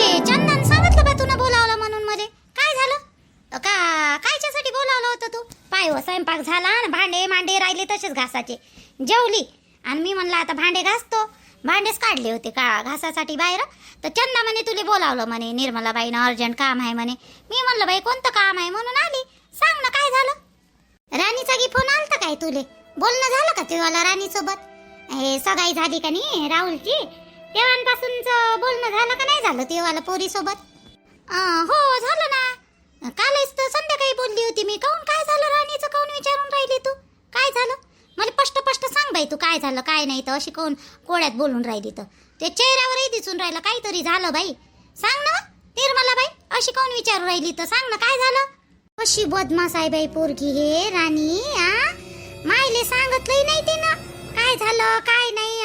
ते चंदन सांगितलं बा तुला बोलावलं म्हणून मध्ये काय झालं का कायच्यासाठी बोलावलं होतं तू पाय हो स्वयंपाक झाला आणि भांडे मांडे राहिले तसेच घासाचे जेवली आणि मी म्हणलं आता भांडे घासतो भांडेच काढले होते का घासासाठी बाहेर तर चंदा म्हणे तुले बोलावलं म्हणे निर्मलाबाईनं अर्जंट काम आहे म्हणे मी म्हणलं बाई कोणतं काम आहे म्हणून आली सांग ना काय झालं राणीचा गी फोन आलता काय तुले बोलणं झालं का तुला राणीसोबत हे सगाई झाली का नाही राहुलची तेव्हापासूनच बोलणं झालं का नाही झालं तेव्हाला पोरीसोबत हो झालं ना कालच तर संध्याकाळी बोलली होती मी काऊन काय झालं राणीचं काऊन विचारून राहिली तू काय झालं मला स्पष्ट सांग बाई तू काय झालं काय नाही तर अशी कोण कोड्यात बोलून राहिली तर ते चेहऱ्यावरही दिसून राहिलं काहीतरी झालं बाई सांग ना निर्मलाबाई अशी कोण विचारू राहिली तर सांग ना काय झालं कशी बदमाश आहे बाई पोरगी हे राणी मायले सांगितलंही नाही तिनं काय झालं काय नाही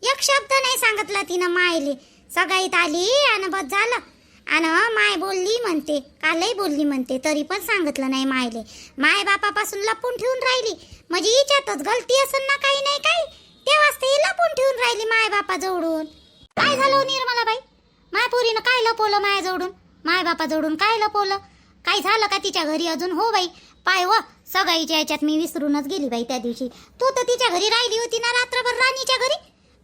एक शब्द नाही सांगितला तिनं मायले सगाईत आली आणि बस झालं आणि माय बोलली म्हणते कालही बोलली म्हणते तरी पण सांगितलं नाही मायले माय बापापासून लपून ठेवून राहिली म्हणजे हिच्यातच गलती असेल ना काही नाही काही तेव्हाच ते लपून ठेवून राहिली माय बापा जवळून काय झालं निर्मलाबाई माय पोरीनं काय लपवलं माया जवळून माय बापा जवळून काय लपवलं काय झालं का तिच्या घरी अजून हो बाई पाय व सगाईच्या याच्यात मी विसरूनच गेली बाई त्या दिवशी तू तर तिच्या घरी राहिली होती ना रात्रभर राणीच्या घरी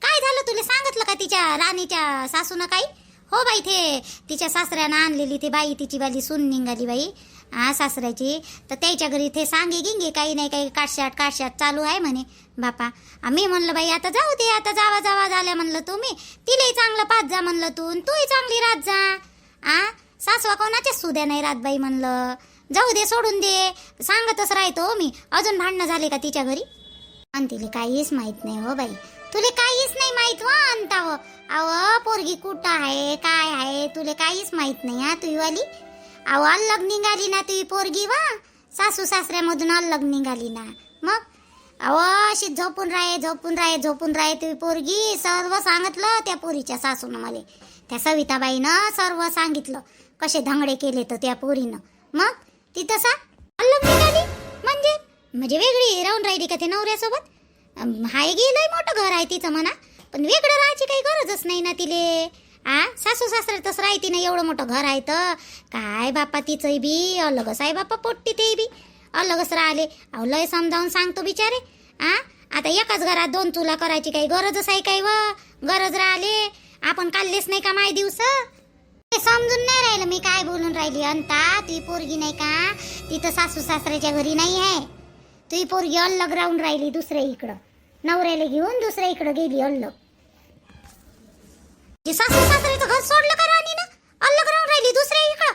काय झालं तुला सांगितलं का तिच्या राणीच्या सासूनं काही हो बाई ते तिच्या सासऱ्यानं आणलेली ती बाई तिची बाली सून निघाली बाई सासऱ्याची तर त्याच्या घरी ते सांगे गिंगे काही नाही काही काटशाट चालू आहे म्हणे बापा मी म्हणलं बाई आता जाऊ दे आता जावा झाल्या म्हणलं तुम्ही तिलाही चांगलं पाच जा म्हणलं तूही चांगली रात जा सासवा कोणाच्याच सुद्या नाही रात बाई म्हणलं जाऊ दे सोडून दे सांगतच राहतो मी अजून भांडणं झाले का तिच्या घरी आणि तिला काहीच माहित नाही हो बाई तुले काहीच नाही माहित व अंताव अव पोरगी कुठं आहे काय आहे तुले काहीच माहित नाही तुही वाली अव अलग निघाली ना तुही पोरगी वा सासू सासऱ्यामधून अलग निघाली ना मग अव अशी झोपून राहे तुही पोरगी सर्व सांगितलं त्या पोरीच्या सासूनं मला त्या सविताबाईनं सर्व सांगितलं कसे धंगडे केले तर त्या पोरीनं मग ती तसा अलग निघाली म्हणजे वेगळी राहून राहिली का ते नवऱ्यासोबत हाय गेलंय मोठं घर आहे तिचं म्हणा पण वेगळं राहायची काही गरजच नाही ना तिले सासू सासऱ्यातच राहते ना एवढं मोठं घर आहे तर काय बापा तिचंही बी अलगच आहे बापा पोट्टी ते बी अलगच राहिले अहो लय समजावून सांगतो बिचारे आता एकाच घरात दोन चुला करायची काही गरजच आहे काय व गरज राहिले आपण काढलेच नाही का माय दिवस समजून नाही राहिलं मी काय बोलून राहिली अंता ती पोरगी नाही का ती तर सासू सासऱ्याच्या घरी नाही आहे ती पोरगी अलग राहून राहिली दुसऱ्या इकडं नवऱ्याला घेऊन दुसऱ्या इकडं गेली अलग सासू सासऱ्याचं घर सोडलं का राणीनं अलग राहून राहिली दुसऱ्या इकडं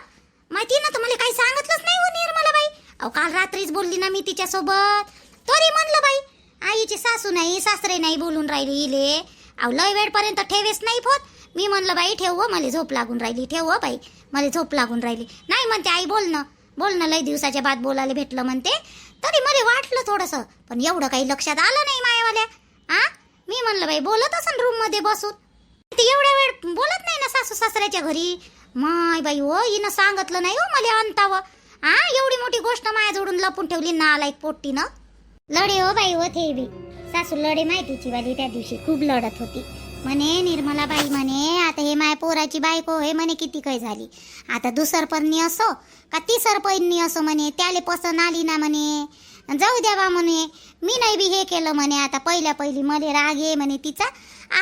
माहिती ना तुम्हाला काही सांगितलंच नाही हो निर्मलाबाई अहो काल रात्रीच बोलली ना मी तिच्यासोबत तरी म्हणलं बाई आईची सासू नाही सासरे नाही बोलून राहिली इले अहो लय वेळपर्यंत ठेवेच नाही होत मी म्हणलं बाई ठेव मला झोप लागून राहिली ठेव बाई मला झोप लागून राहिली नाही म्हणते आई बोलणं लय दिवसाच्या बाद बोलायला भेटलं म्हणते तरी मला वाटलं थोडंसं पण एवढं काही लक्षात आलं नाही मायावाल्या मी म्हणलं बाई बोलत असन रूम मध्ये बसून ते एवढ्या वेळ बोलत नाही ना सासू सासऱ्याच्या घरी माय बाई हो हिनं सांगितलं नाही हो मला अंतावं एवढी मोठी गोष्ट माया जोडून लपून ठेवली ना आला एक पोट्टीनं लढे हो बाई हो ते बी सासू लढे माहितीची वाली त्या दिवशी खूप लढत होती म्हणे निर्मलाबाई म्हणे आता हे माय पोराची बायको हे म्हणे किती काय झाली आता दुसरपणी असो का तिसरपणी असो म्हणे त्याले पसंत आली ना म्हणे जाऊ द्या बा म्हणे मी नाही बी हे केलं म्हणे आता पहिली मले राग ये म्हणे तिचा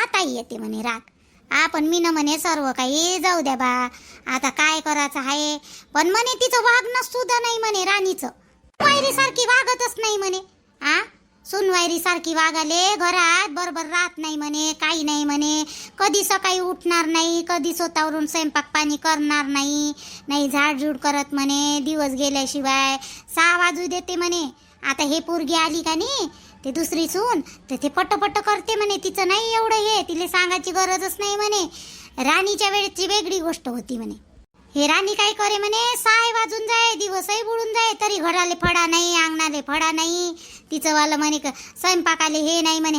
आताही येते म्हणे राग पण मी ना म्हणे सर्व काही जाऊ द्या बा आता काय करायचं आहे पण म्हणे तिचं वागणं सुद्धा नाही म्हणे राणीचं वैरी सारखी वागतच नाही म्हणे सुनवायरी सारखी वागाले घरात बरोबर राहत नाही म्हणे काही नाही म्हणे कधी सकाळी उठणार नाही कधी स्वतःवरून स्वयंपाक पाणी करणार नाही झाडझूड करत म्हणे दिवस गेल्याशिवाय 6 वाजू देते म्हणे आता हे पोरगी आली का नाही ते दुसरी सून तर ते पट्ट करते म्हणे तिचं नाही एवढं हे तिला सांगायची गरजच नाही म्हणे राणीच्या वेळेची वेगळी गोष्ट होती म्हणे हे राणी काय करे म्हणे 6 वाजून जाय दिवसही बुडून जाय तरी घराले फडा नाही अंगणाले फडा नाही तिचं वालं म्हणे स्वयंपाकाले हे नाही म्हणे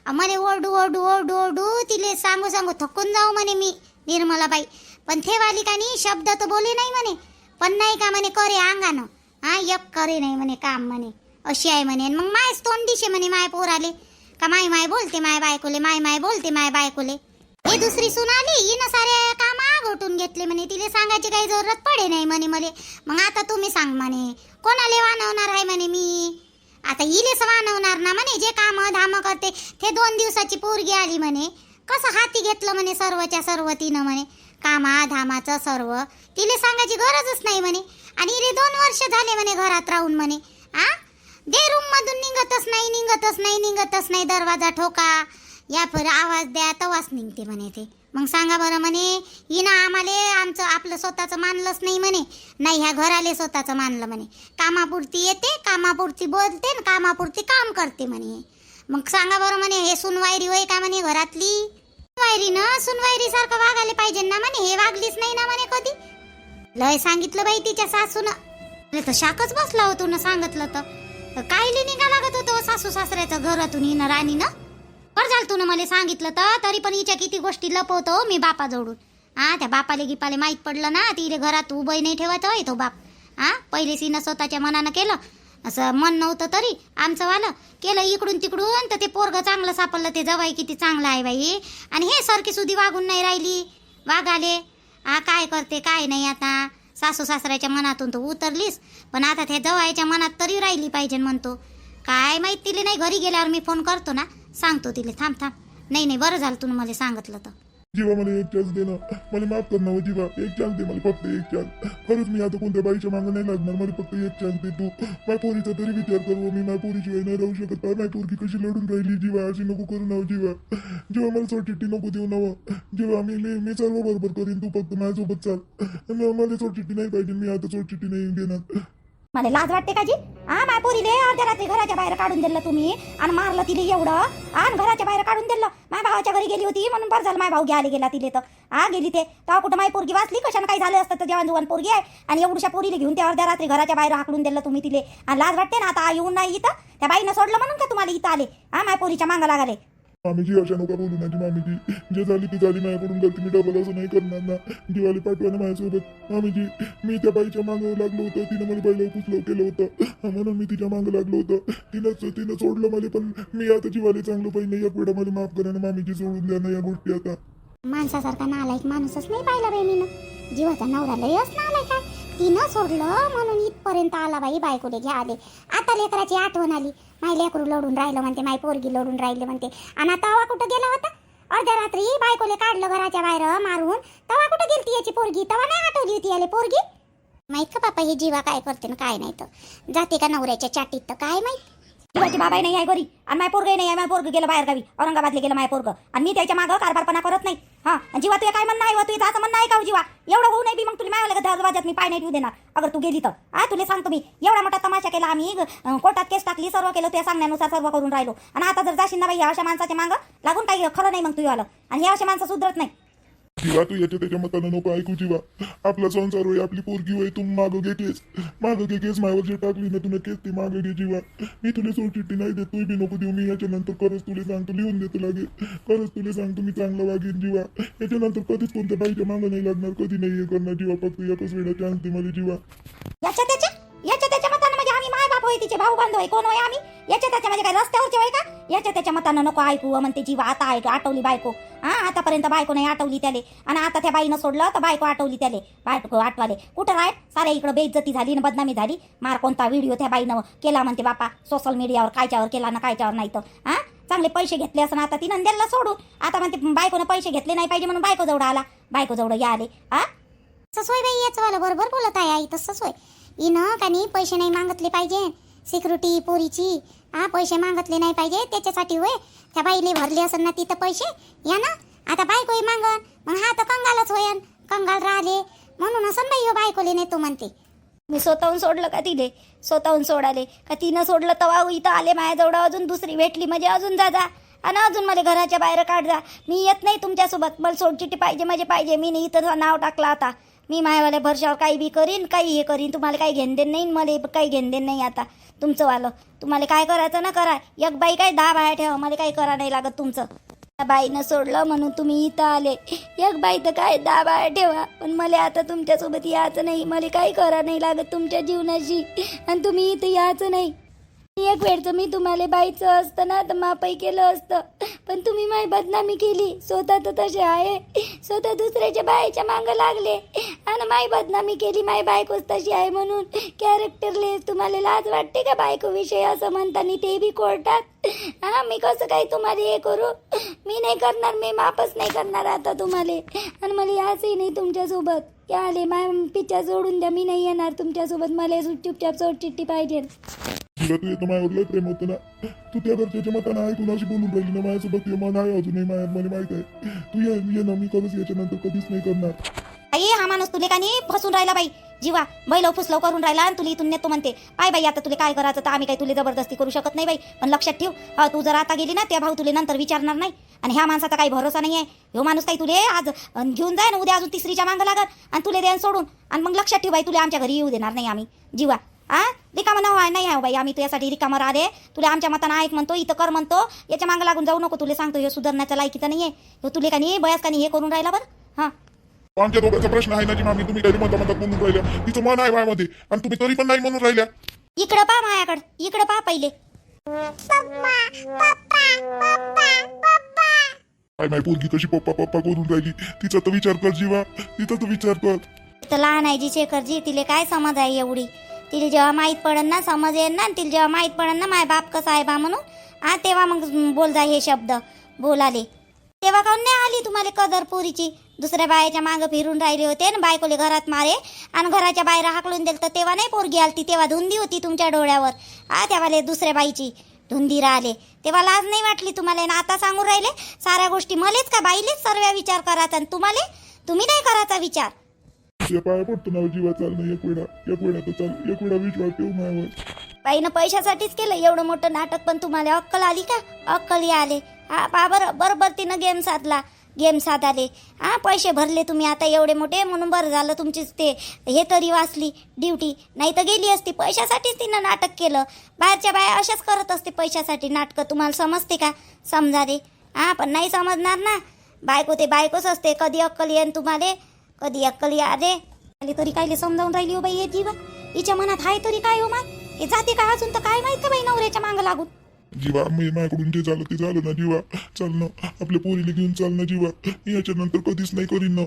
म्हणे ओरडू तिले सांगू थकून जाऊ म्हणे मी निर्मलाबाई पण ते वाली का नाही शब्द तर बोले नाही म्हणे पण नाही का म्हणे करे अंगानं एक करे नाही म्हणे काम म्हणे अशी आहे म्हणे मग मायच तोंडीशे म्हणे माय पोराले का माय बोलते माय बायकोले माय बोलते माय बायकोले हे दुसरी सून आली हिनं सारे काम घेतले म्हणे, तिले सांगायची काही जरूरत पडे नाही म्हणे मले. मग आता तुम्ही सांग म्हणे, कोणाले वानवणार आहे म्हणे मी? आता इलेच वानवणार ना म्हणे, जे काम धाम करते ते 2 दिवसाची पोरगी आली म्हणे, कसं हाती घेतलं म्हणे सर्वच्या सर्व तिनं म्हणे, कामा धामाचं सर्व तिले सांगायची गरजच नाही म्हणे. आणि इले 2 वर्ष झाले म्हणे घरात राहून म्हणे. दे रूम मधून निघतच नाही, दरवाजा ठोका या फिर आवाज द्या तवाच निघते म्हणे ते. मग सांगा बरं म्हणे, हिनं आम्हाला आमचं आपलं स्वतःचं मानलंच नाही म्हणे, नाही ह्या घराले स्वतःचं मानलं म्हणे. कामापुरती येते, कामापुरती बोलते, कामापुरती काम करते म्हणे. मग सांगा बरं म्हणे, हे सुनवायरी होय का म्हणे घरातली? सुनवायरीनं सुनवायरी सारखं वागायला पाहिजे ना म्हणे, हे वागलीच नाही ना म्हणे कधी. लय सांगितलं बाई तिच्या सासूनं, तर शाकच बसला होतो ना सांगितलं तर कायले निघा लागत होतो सासू सासऱ्याचं घरातून हिनं राणीनं. बरं झालं तू ना मला सांगितलं तर, तरी पण हिच्या किती गोष्टी लपवतो मी बापाजवळून. त्या बापाले गिपाले माहीत पडलं ना, तिले घरात उभं नाही ठेवायचं होय तो बाप. पहिले सीनं स्वतःच्या मनानं केलं, असं मन नव्हतं तरी आमचं वालं केलं इकडून तिकडून, तर ते पोरगं चांगलं सापडलं. ते जवाई किती चांगलं आहे बाई. आणि हे सारखी सुधी वागून नाही राहिली, वागाले. काय करते काय नाही. आता सासू सासऱ्याच्या मनातून तर उतरलीस, पण आता त्या जवाईच्या मनात तरी राहिली पाहिजे म्हणतो. काय माहीत तिले. नाही घरी गेल्यावर मी फोन करतो ना, सांगतो तिले. थांब. नाही बरं झालं तू मला सांगितलं तर. जीवा मला एक चान्स दे ना, मला माफ कर ना हो जीवा, एक चान्स दे मला, फक्त एक चान्स. खरंच मी आता कोणत्या बाईच्या मागं नाही लागणार, मला फक्त एक चान्स दे तू. माझ्या पोरीचा तरी विचार कर, मी माझ्या पोरीशिवाय नाही राहू शकत. माझी पोरगी कशी लढून राहिली जीवा, अशी नको करू ना जीवा. जीवा मला सोडचिट्टी नको देऊ ना जीवा. मी सर्व बरोबर करीन, तू फक्त माझ्यासोबत चाल. मला सोडचिट्टी नाही पाहिजे, मी आता सोडचिट्टी नाही देणार. मला लाज वाटते का जी? माझ्या पोरीले अर्ध्या रात्री घराच्या बाहेर काढून दिलं तुम्ही, आणि मारलं तिले एवढं, आणि घराच्या बाहेर काढून दिलं. माझ्या भावाच्या घरी गेली होती म्हणून बरं झालं, माझ्या भाऊ घ्यायला गेला तिले तर गेली ते. तेव्हा कुठं माझी पोरगी वाचली, कशानं काही झालं असतं तर जेवण जुवान पोरगी आहे, आणि एवढ्या पोरीला घेऊन त्या अर्ध्या रात्री घराच्या बाहेर हाकलून दिलं तुम्ही तिले. आणि लाज वाटते ना आता येऊन नाही इथं, त्या बाईनं सोडलं म्हणून का तुम्हाला इथं आले? माझ्या पोरीच्या मागं लागाले. मामीजी अशा नका बोलू ना मामीजी, जे झाली ती झाली, माझ्याकडून गलती, मी डबल असं नाही करणार ना. दिवाळी पाठवा ना माझ्यासोबत मामीजी. मी त्या बाईच्या मागं लागलो होतं, तिनं मला पहिलं पुसलं केलं होतं, म्हणून मी तिच्या मागं लागलो होतं. तिनं सोडलं मला, पण मी आता जीवाली चांगलं पाहिजे. एक वेळा मला माफ करा ना मामीजी, सोडून द्या ना या गोष्टी आता. माणसासारखा नालायक माणूसच नाही पाहिला बाई मीनं. जीवाचा नवरा लयच नालायक आहे. तिनं सोडलं म्हणून इथपर्यंत आला बाई, बायकोले घ्या आले. आता लेकराची आठवण आली, माय लेकरू लढून राहिलं म्हणते, माय पोरगी लढून राहिली म्हणते. आणि तवा कुठं गेला होता? अर्ध्या रात्री बायकोले काढलं घराच्या बाहेर मारून, तवा कुठं गेलती याची पोरगी? तवा नाही आठवली होती याले पोरगी? माहित का बापा, हे जीवा काय करते ना काय नाही, तर जाते का नवऱ्याच्या चाटीत तर काय माहित. जीवाची बाबाही नाही आहे घरी, आणि माय पोरगही नाही आहे. माय पोरग गेलं बाहेर गावी, औरंगाबादला गेलं माय पोरग, आणि मी त्याच्या मागं कारभारपणा करत नाही. जीवा तुझ्या काय म्हणणं आहे? तुझं असं म्हणणं आहे का जीवा? एवढं होऊ नाही बी मग तुला मायाला दरवाजात मी पाय नाही ठेवू देणार अगर तू गेली तर. तुला सांगतो मी, एवढा मोठा तमाशा केला आम्ही, कोर्टात केस टाकली, सर्व केलं, तुझ्या सांगण्यानुसार सर्व करून राहिलो. आणि आता जर जाशील ना बाई अशा माणसाच्या मागं लागून, काही खरं नाही मग तुझं आलं. आणि हे अशा माणसं सुधरत नाही. जीवा तू याच्या त्याच्या मतानं नको ऐकू जीवा. आपला संसार होय, आपली पोरगी होय, तू मागं घे केस, माझ्यावर जे टाकली ना तुला केस, ती मागं घे जीवा. मी तुला सोडचिट्टी नाही देत, तू बी नको देऊ. मी याच्यानंतर खरंच तुला सांगतो, लिहून देतो लागेल, खरंच तुला सांगतो मी चांगलं वागेन जीवा. याच्यानंतर कधीच कोणत्या बाईच्या मागं नाही लागणार, कधी नाही हे करणार जीवा. फक्त एकच वेळा चान्स दे मला जीवा. याच्या त्याच्या मतानं म्हणजे आम्ही माय बाप होय, तिचे भाऊ बांधव आहे, कोण होय आम्ही? याच्या त्याच्या म्हणजे काय रस्त्यावरचे होय का? याच्या त्याच्या मतानं नको ऐकू म्हणते जीवा. आता आठवली बायको. आतापर्यंत बायको नाही आठवली त्याले, आणि आता त्या बाईनं सोडलं तर बायको आठवली त्याले. बायको आठवाले कुठं राय? साऱ्या इकडं बेइज्जती झाली ना, बदनामी झाली. मार कोणता व्हिडिओ त्या बाईनं केला म्हणते बापा सोशल मीडियावर, कायच्यावर केला ना कायच्यावर नाही तर. चांगले पैसे घेतले असं आता तिनं द्यायला सोडून, आता म्हणते बायकोनं पैसे घेतले नाही पाहिजे म्हणून बायको जवळ आला, बायको जवळ या आले. ससोय बाई याच वाला बरोबर बोलत आहे आई. तसंच होय, इनं का नाही पैसे नाही मागतले पाहिजे, सिक्युरिटी पोरीची पैसे मागतले नाही पाहिजे. त्याच्यासाठी होय त्या बाईले भरले असेल ना तिथं पैसे या ना. आता बायकोही मागन, मग हा तर कंगालच होयन, कंगाल राहिले म्हणून असं बाई बायकोले नेतो म्हणते. मी स्वतःहून सोडलं का तिले? स्वतःहून सोडाले का तिनं सोडलं तवा इथं आले माझ्याजवळ. अजून दुसरी भेटली म्हणजे अजून जा, आणि अजून मला घराच्या बाहेर काढ जा. मी येत नाही तुमच्यासोबत, मला सोडचिट्टी पाहिजे म्हणजे पाहिजे. मी नाही इथं नाव टाकलं आता. मी मायावाल्या भरशावर काही बी करीन, काही हे करीन. तुम्हाला काही घेणदेन नाही, मला काही घेणदेन नाही. आता तुमचं वालं, तुम्हाला काय करायचं ना करा. एक बाई काय 10 बाया ठेवा, मला काही करा नाही लागत तुमचं. त्या बाईनं सोडलं म्हणून तुम्ही इथं आले. एक बाई तर काय 10 बाया ठेवा, पण मला आता तुमच्यासोबत यायचं नाही. मला काही करा नाही लागत तुमच्या जीवनाशी, आणि तुम्ही इथं यायचं नाही. एक वेळचं मी तुम्हाला बाईचं असतं ना तर मापाई केलं असतं, पण तुम्ही माझी बदनामी केली. स्वतः तर तसे आहे, स्वतः दुसऱ्याच्या बाईच्या मागं लागले आणि माझी बदनामी केली. माझी बायकोच तशी आहे म्हणून कॅरेक्टरलेस. तुम्हाला लाज वाटते का बायको विषय असं म्हणताना, ते बी कोर्टात? हा, मी कसं काही तुम्हाला हे करू? मी नाही करणार, मी माफच नाही करणार आता तुम्हाला. आणि मला याचही नाही तुमच्यासोबत. क्या आले माय पिच्चा सोडून द्या, मी नाही येणार तुमच्यासोबत. मला चुपचाप चिठ्ठी पाहिजे. तुला तू येतं माझ्यावर लय प्रेम होतं ना. तू त्या घरच्याच्या मतानं ऐकून अशी बोलून राहिली ना, माझ्यासोबत ते मन आहे अजूनही मला माहित आहे. तू ये ना, मी कधीच याच्यानंतर कधीच नाही करणार. आई हा माणूस तुले का नाही फसून राहिला बाई. जीवा बैलव फुसलव करून राहिला आणि तुला इथून नेतो म्हणते. पाय बाई आता तुला काय करायचं तर आम्ही काही तुला जबरदस्ती करू शकत नाही बाई. पण लक्षात ठेव, तू जर आता गेली ना त्या भाऊ तुला नंतर विचारणार नाही. आणि ह्या माणसाचा काही भरोसा नाही आहे. ह्यो माणूस काही तुले आज घेऊन जाय ना, उद्या अजून तिसरीच्या मागं लागल आणि तुला द्यान सोडून. आणि मग लक्षात ठेव बाई, तुला आमच्या घरी येऊ देणार नाही आम्ही. जीवा रिकामा नाही आहे बाई, आम्ही तुझ्यासाठी रिकामा राहते. तुला आमच्या मतानं ऐक म्हणतो, इथं कर म्हणतो, याच्या मागं लागून जाऊ नको. तुला सांगतो हे सुधारण्याचा लायकीचा नाही आहे. ह्यो तुले का नाही बयास का नाही हे करून राहिला बरं. हां आमच्या दोघांचा प्रश्न आहे ना जी मामी, तुम्ही काही म्हणता म्हणून राहिल्या. तिचं मन आहे माझ्यामध्ये आणि तुम्ही तरी पण नाही म्हणून राहिल्या. इकडं पहा माझ्याकडं, इकडं पहा पहिले. काय माय पोरगी कशी पप्पा पप्पा करून राहिली. तिचा तर विचार कर जीवा, तिचा तर विचार कर. तर लहान आहे जी शेखरजी, तिले काय समज आहे एवढी. तिला जेव्हा माहीत पडन ना, समज येईल ना, तिला जेव्हा माहीत पडन ना माय बाप कसा आहे बा म्हणून, तेव्हा मग बोल जा हे शब्द बोलाले. तेव्हा काऊन नाही आली तुम्हाला कदर पोरीची? दुसऱ्या बायाच्या मागं फिरून राहिले होते ना, बायकोले घरात मारे आणि घराच्या बाहेर हाकलून दिलं, तर तेव्हा नाही पोरगी आलती. तेव्हा धुंदी होती तुमच्या डोळ्यावर. तेव्हा दुसऱ्या बाईची धुंदी राहिले, तेव्हा लाज नाही वाटली तुम्हाला. ना आता सांगून राहिले साऱ्या गोष्टी मलेच का बाईलेच सर्व विचार करायचा आणि तुम्ही नाही करायचा विचार. पाया पडतो ना जीवा, चाल ना एक वेळा तर चाल, एक वेळा विश्वास ठेव माझ्यावर. बाईनं पैशासाठीच केलं एवढं मोठं नाटक, पण तुम्हाला अक्कल आली का? अक्कल आले. बरोबर तिनं गेम साधाले. पैसे भरले तुम्ही आता एवढे मोठे, म्हणून बरं झालं तुमचीच ते हे तरी वाचली ड्युटी, नाही तर गेली असती. पैशासाठीच तिनं नाटक केलं. बाहेरच्या बाया अशाच करत असते पैशासाठी नाटकं. तुम्हाला समजते का? समजा रे. पण नाही समजणार ना. बायको ते बायकोच असते. कधी अक्कल येईन तुम्हाला, कधी अक्कल या रे. तरी कायले समजावून राहिली हो बाई हे जीवा? हिच्या मनात आहे तरी काय हो माय? हे जाते का अजून तर काय माहित का बाई नवऱ्याच्या मागं लागून? जीवा मी माझ्याकडून जे झालं ते झालं ना जीवा. चाल ना आपल्या पोरीला घेऊन चाल ना जीवा. याच्या नंतर कधीच नाही करीन ना.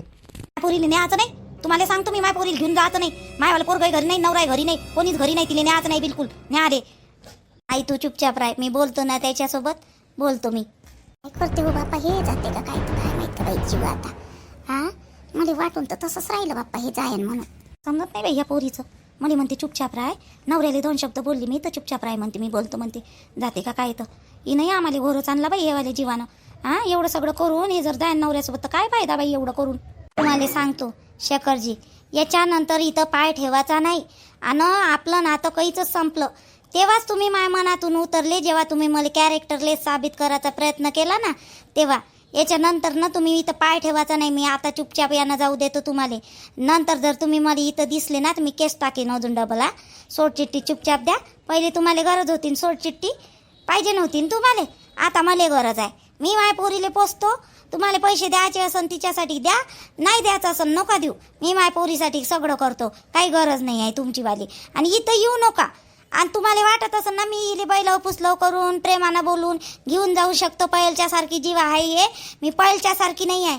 पोरीला न्यायचं नाही. तुम्हाला सांगतो मी, माझ्या पोरीला घेऊन जायचं नाही. मायवाला पोरगाई घरी नाही, नवराय घरी नाही, कोणीच घरी नाही. तिला न्यायचं नाही बिलकुल. न्या रे. आई तू चुपचाप राह, मी बोलतो ना त्याच्यासोबत बोलतो मी. काय करते हो बाप्पा, हे जाते का काय तर काय माहित का बाई जीवा आता. मला वाटून तर तसंच राहिलं बाप्पा हे जायन म्हणून. समजत नाही बाई ह्या पोरीचं. मला म्हणते चुपचाप राह. नवऱ्याला 2 शब्द बोलली मी तर चुपचाप राह म्हणते. मी बोलतो म्हणते. जाते का काय तर. ही नाही आम्हाला घोरच आणला बाई हेवाले जीवानं. एवढं सगळं करून हे जर जायन नवऱ्यासोबत तर काय फायदा बाई एवढं करून. तुम्हाला सांगतो शेखरजी, याच्यानंतर इथं पाय ठेवायचा नाही. आणि आपलं नातं काहीच संपलं. तेव्हाच तुम्ही माझ्या मनातून उतरले, जेव्हा तुम्ही मला कॅरेक्टरलेस साबित करायचा प्रयत्न केला ना तेव्हा. याच्यानंतर ना तुम्ही इथं पाय ठेवायचा नाही. मी आता चुपचाप यानं जाऊ देतो तुम्हाला. नंतर जर तुम्ही मला इथं दिसले ना तर मी केस टाकेन अजून डबल. सोडचिठ्ठी चुपचाप द्या. पहिले तुम्हाला गरज होती सोडचिठ्ठी, पाहिजे नव्हती तुम्हाला. आता मला गरज आहे. मी माझ्या पोरीले पोचतो. तुम्हाला पैसे द्यायचे असन तिच्यासाठी द्या, नाही द्यायचं असन नका देऊ. मी माझ्या पोरीसाठी सगळं करतो, काही गरज नाही आहे तुमचीवाली. आणि इथं येऊ नका. आणि तुम्हाला वाटत असेल ना मी इले बैलव पुसलव करून प्रेमानं बोलून घेऊन जाऊ शकतो पहिल्याच्या सारखी जीवा आहे हे. मी पहिल्याच्या सारखी नाही आहे.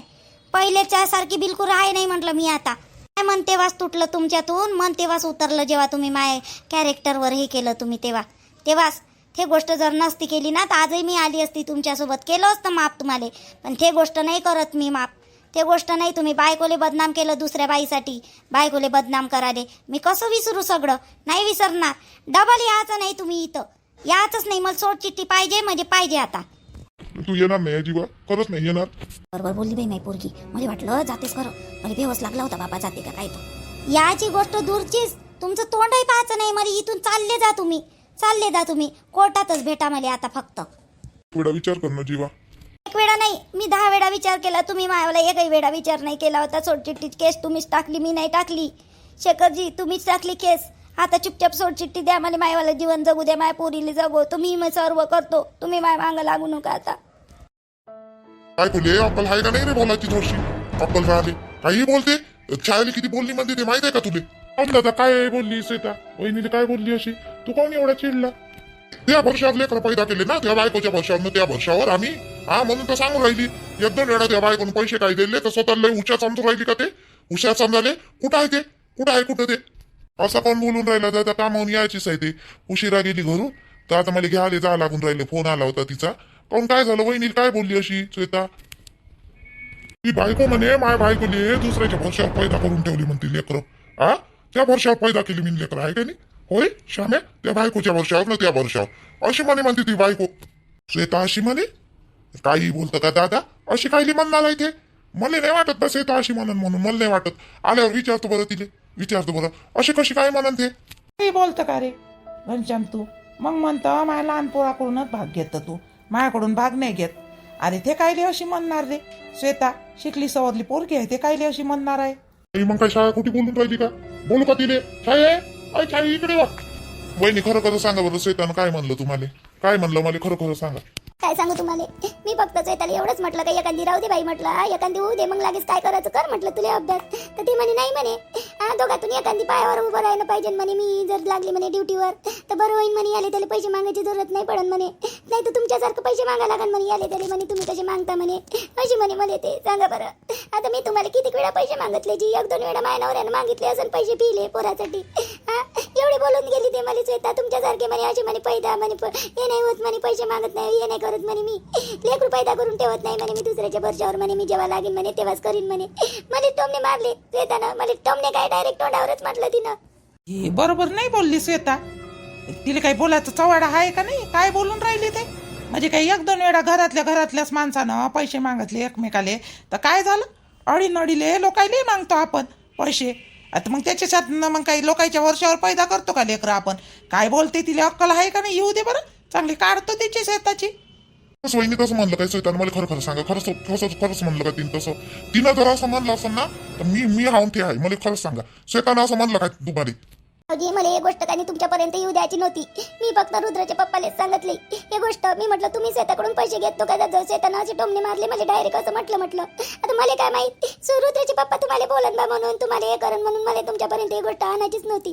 पहिल्याच्या सारखी बिलकुल आहे नाही म्हटलं मी आता. काय मन तेव्हाच तुटलं तुमच्यातून, मन तेव्हाच उतरलं जेव्हा तुम्ही माझ्या कॅरेक्टरवर हे केलं तुम्ही तेव्हाच. ते गोष्ट जर नसती केली ना तर आजही मी आली असती तुमच्यासोबत, केलं असतं माफ तुम्हाला. पण ते गोष्ट नाही करत मी माफ. ते गोष्ट नाही. तुम्ही बायकोले बदनाम केलं दुसऱ्या बाईसाठी, बायकोले बदनाम कराले. मी कसं विसरू सगळं? नाही विसरणार. डबल यायचं नाही तुम्ही इथं, यायचंच नाही. मला सोडचिठ्ठी पाहिजे म्हणजे पाहिजे आता. तू येणार नाही जीवा, खरंच नाही येणार. बरोबर बोलली बाई माई पोरगी. मला वाटलं जातेच खरं, मला बेवस लागला होता बाबा जाते का काय तो. याची गोष्ट दूरचीच. तुमचं तोंडही पाहायचं नाही मला. इथून चालले जा तुम्ही. कोर्टातच भेटा मला आता फक्त. थोडा विचार कर ना जीवा. 1 वेळा नाही, मी 10 वेळा विचार केला. तुम्ही मायाला 1ही वेळा विचार नाही केला होता. सोडचिठ्ठी केस तुम्हीच टाकली, मी नाही टाकली. शेखरजी तुम्हीच टाकली केस. आता चुपचाप सोडचिठ्ठी द्या मला. मायवाला जीवन जगू द्या, माया पोरीला जगवतो मी. मग सर्व करतो. तुम्ही माय मागं लागू नका आता. काय बोलले? अक्कल आहे का नाही रे बोलायची थोडीशी? अक्कल राहिली काही बोलते. छायाली किती बोलली म्हणते ते माहित आहे का तुले? दादा काय बोलली सीता वहिनीला? काय बोलली अशी? तू कोण एवढा चिडला? त्या भरशावर लेकर पैदा केले ना, त्या बायकोच्या भरशावर, त्या भरशावर आम्ही म्हणून तर सांगून राहिली. एकदम वेळा त्या बायकोनं पैसे काय दिले तर स्वतःला हुशार समजून राहिली का? ते हुशार समजाले कुठं आहे? ते कुठं ते असं कोण बोलून राहिला? तर कामावून यायचीच आहे. ते उशिरा गेली घरून तर आता मला घ्यायला जा लागून राहिले. फोन आला होता तिचा. काऊन काय झालं? वहिनी काय बोलली अशी श्वेता? ती बायको म्हणे माय बायकोले दुसऱ्याच्या भरशावर पैदा करून ठेवली म्हणते लेकर. त्या भरशावर पैदा केली मी लेकर आहे का नाही? होय श्याम्या, त्या बायकोच्या भरशावर ना त्या भरशावर अशी म्हणते ती बायको. श्वेता अशी म्हणे? काही बोलतं का दादा? अशी कायली म्हणणार आहे ते? मला नाही वाटत बस श्वेता अशी म्हणून मला नाही वाटत. आल्यावर विचारतो बरं तिले, विचारतो बरं अशी कशी काय म्हणन ते. काही बोलतं का रे घनश्याम तू? मग म्हणतं माझ्या लहान पोराकडूनच भाग घेतं तू, माझ्याकडून भाग नाही घेत. अरे ते कायले अशी म्हणणार रे? श्वेता शिकली सवरली पोरगी आहे, ते कायले अशी म्हणणार आहे? मग काय शाळा कुठे बोलून राहिली का? बोलू का तिले? छाये इकडे वा. वहिनी खरं खरं सांगा बरं, श्वेतानं काय म्हणलं तुम्हाला? काय म्हणलं मला खरं खरं सांगा. काय सांगू तुम्हाला? मी फक्त चैताला एवढंच म्हटलं का एखादी राहू दे बाई म्हटलं, एखादी होऊ दे, मग लागेच काय करायचं कर म्हटलं तुला अभ्यास. तर ती म्हणे नाही म्हणे, दोघातून एखादी पायावर उभं राहायला पाहिजे म्हणे. मी जर लागली म्हणे ड्युटीवर तर बरं होईन म्हणे. आले त्याला पैसे मागायची जरूरत नाही पडत म्हणे. नाही तर तुमच्यासारखं पैसे मागा लागन म्हणे. आले त्याला म्हणे तुम्ही कसे मागता म्हणे अशी म्हणे. मला ते सांगा बरं, आता मी तुम्हाला किती वेळा पैसे मागितले? जी 1-2 वेळा माझ्या नवऱ्यानं मागितले असं पैसे पिले पोरासाठी. एवढे बोलून गेली ते मला श्वेता तुमच्यासारखे म्हणे असे म्हणे पैदा म्हणे हे नाही होत म्हणे, पैसे मागत नाही, हे नाही करत म्हणे. मी लेकरू पैदा करून ठेवत नाही म्हणे. मी दुसऱ्याच्या भरशावर म्हणे मी जेव्हा लागेल म्हणे तेव्हाच करीन म्हणे. मला टोमने मारले श्वेतानं. मला टोमने काय डायरेक्ट तोंडावरच म्हटलं तिनं. ही बरोबर नाही बोलली श्वेता. तिला काही बोलायचं चवाडा आहे का नाही? काय बोलून राहिली ते? म्हणजे काही 1-2 वेळा घरातल्याच माणसानं पैसे मागितले एकमेकाले तर काय झालं? अडीनडीले लोकायले मागतो आपण पैसे. आता मग त्याच्यात मग काही लोकांच्या वर्षावर पैदा करतो का लेकरं आपण? काय बोलते? तिला अक्कल आहे का नाही? येऊ दे बरं, चांगली काढतो तिची श्वेताची. वहिनी तसं म्हणलं काय श्वेतानं? मला खरं खरं सांगा, खरंच म्हणलं का तिनं तसं? तिनं जर असं म्हणलं असं ना तर मी हाऊन ते आहे. मला खरंच सांगा, श्वेतानं असं म्हणलं काय तुम्हाला? अजी मला ही गोष्ट काही तुमच्यापर्यंत येऊ द्यायची नव्हती. मी फक्त रुद्राच्या पप्पालेच सांगितली ही गोष्ट. मी म्हटलं तुम्ही श्वेताकडून पैसे घेतो का? श्वेतानं असे टोमणे मारले मला डायरेक्ट असं म्हटलं. आता मला काय माहित रुद्राचे पप्पा तुम्हाला बोलन बा म्हणून, तुम्हाला हे करण म्हणून मला तुमच्यापर्यंत ही गोष्ट आणायचीच नव्हती.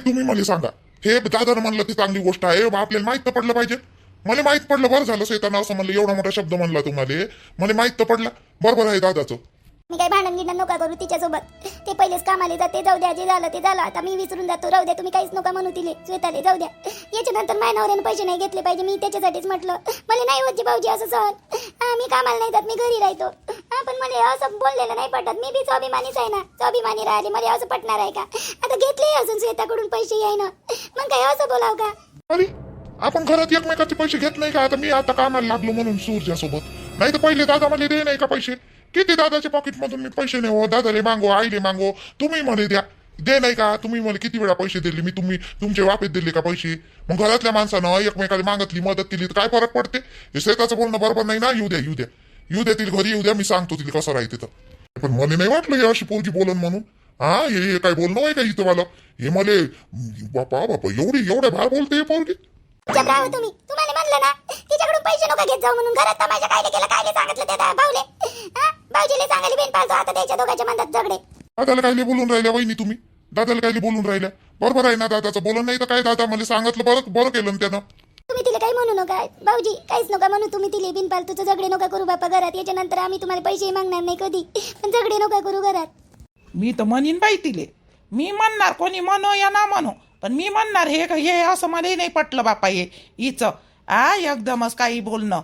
तुम्ही मला सांगा, हे दादानं म्हणलं ती चांगली गोष्ट आहे, आपल्याला माहित तर पडलं पाहिजे. मला माहित पडलं, बरं झालं श्वेतानं असं म्हणलं. एवढा मोठा शब्द म्हणला तुम्हाला, मला माहित तर पडलं. बरोबर आहे दादाचं. मी काय भांडण गिंडण नका करू तिच्यासोबत. ते पहिलेच कामाला जाते. जाऊ द्या, जे झालं ते झालं. आता मी विसरून जातो. राहू द्या, तुम्ही काहीच नका म्हणू तिले श्वेताले. जाऊ द्या, याच्यानंतर माझ्या नवऱ्यानं पैसे नाही घेतले पाहिजे. मी त्याच्यासाठीच म्हटलं. मला नाही होती भाऊजी असं सहन. मी कामाला नाही जात, मी घरी राहतो. पण मला असं बोललेलं नाही पटत. मी बी स्वाभिमानीच आहे ना, स्वाभिमानी राहिले. मला असं पटणार आहे का? आता घेतले असून श्वेताकडून पैसे याय ना, मग काय असं बोलाव का? अरे आपण घरात एकमेकाचे पैसे घेत नाही का? आता मी आता कामाला लागलो म्हणून सूरजासोबत. नाही तर पहिले दादा मला दे नाही का पैसे? किती दादाच्या पॉकेट मधून मी पैसे नाही हो. दादाले मागो, आईले मागो, तुम्ही मला द्या. दे नाही का? तुम्ही मला किती वेळा पैसे दिले? मी तुमच्या वापेत दिले का पैसे? मग घरातल्या माणसानं एकमेकाला मागतली, मदत केली तर काय फरक पडते? हे श्वेताचं बोलणं बरोबर नाही ना. येऊ द्या तिला घरी येऊ द्या. मी सांगतो तिला कसं राहते तर. पण मला नाही वाटलं हे अशी पोरगी बोलन म्हणून. हे काय बोलणं आहे का इथं मला? हे मला बापा एवढ्या बाहेर बोलते हे पोरगी. तुम्ही तुम्हाला म्हणलं ना तिच्याकडून पैसे नका घेत जाऊ म्हणून. घरात तमाशा कायले केला, कायले सांगितलं त्या भाऊले? भाऊजीले सांगायला बेन पाळतो. आता त्याच्या दोघांच्या मनात झगडे. दादाला कायले बोलून राहिल्या वहिनी तुम्ही? दादाला कायले बोलून राहिल्या? बरोबर आहे ना दादाचं बोलून? नाही तर काय दादा मला सांगितलं बरं केलं त्यानं. तुम्ही तिला काही म्हणू नका भाऊजी, काहीच नका म्हणू तुम्ही तिले. बिनपालतूचं झगडे नका करू बापा घरात. याच्यानंतर आम्ही तुम्हाला पैसे मागणार नाही कधी, पण झगडे नका करू घरात. मी तर म्हणीन बाई तिले. मी म्हणणार, कोणी म्हणो या ना म्हणो, पण मी म्हणणार हे असं मला नाही पटलं बापा. हे हिचं एकदमच काही बोलणं.